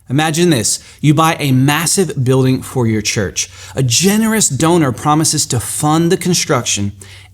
Imagine this. You buy a massive building for your church. A generous donor promises to fund the construction.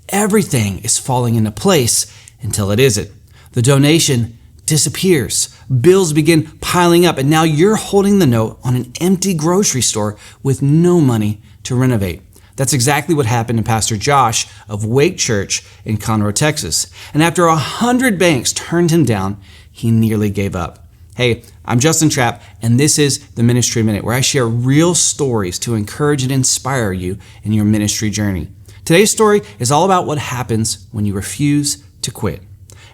Everything is falling into place until it isn't. The donation disappears. Bills begin piling up, and now you're holding the note on an empty grocery store with no money to renovate. That's exactly what happened to Pastor Josh of Wake Church in Conroe, Texas. And after 100 banks turned him down, he nearly gave up. Hey, I'm Justin Trapp, and this is the Ministry Minute, where I share real stories to encourage and inspire you in your ministry journey. Today's story is all about what happens when you refuse to quit.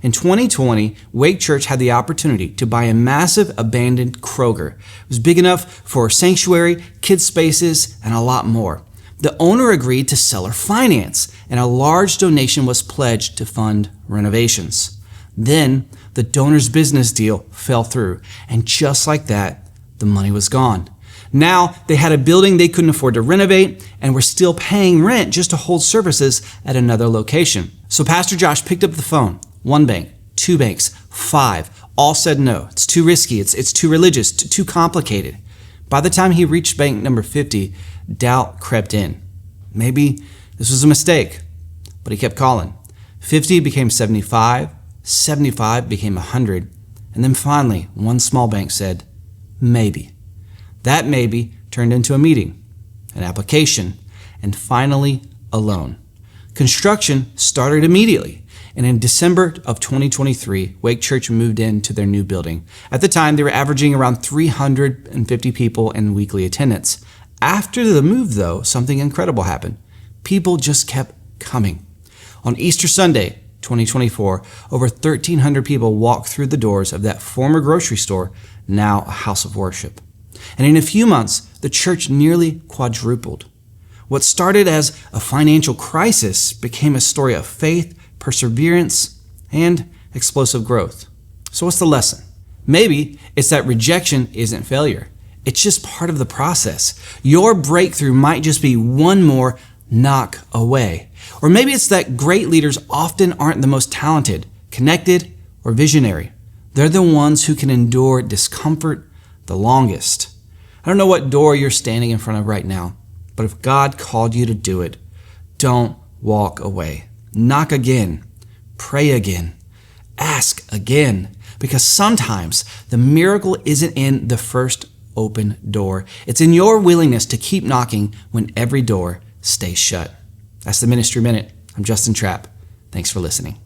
In 2020, Wake Church had the opportunity to buy a massive abandoned Kroger. It was big enough for sanctuary, kids spaces, and a lot more. The owner agreed to seller finance, and a large donation was pledged to fund renovations. Then, the donor's business deal fell through, and just like that, the money was gone. Now, they had a building they couldn't afford to renovate, and were still paying rent just to hold services at another location. So Pastor Josh picked up the phone. 1 bank, 2 banks, 5, all said no. It's too risky, it's too religious, too complicated. By the time he reached bank number 50, doubt crept in. Maybe this was a mistake, but he kept calling. 50 became 75, 75 became 100, and then finally, one small bank said, maybe. That maybe turned into a meeting, an application, and finally, a loan. Construction started immediately, and in December of 2023, Wake Church moved into their new building. At the time, they were averaging around 350 people in weekly attendance. After the move, though, something incredible happened. People just kept coming. On Easter Sunday, 2024, over 1,300 people walked through the doors of that former grocery store, now a house of worship. And in a few months, the church nearly quadrupled. What started as a financial crisis became a story of faith, perseverance, and explosive growth. So what's the lesson? Maybe it's that rejection isn't failure. It's just part of the process. Your breakthrough might just be one more knock away. Or maybe it's that great leaders often aren't the most talented, connected, or visionary. They're the ones who can endure discomfort the longest. I don't know what door you're standing in front of right now, but if God called you to do it, don't walk away. Knock again. Pray again. Ask again. Because sometimes the miracle isn't in the first open door. It's in your willingness to keep knocking when every door stays shut. That's the Ministry Minute. I'm Justin Trapp. Thanks for listening.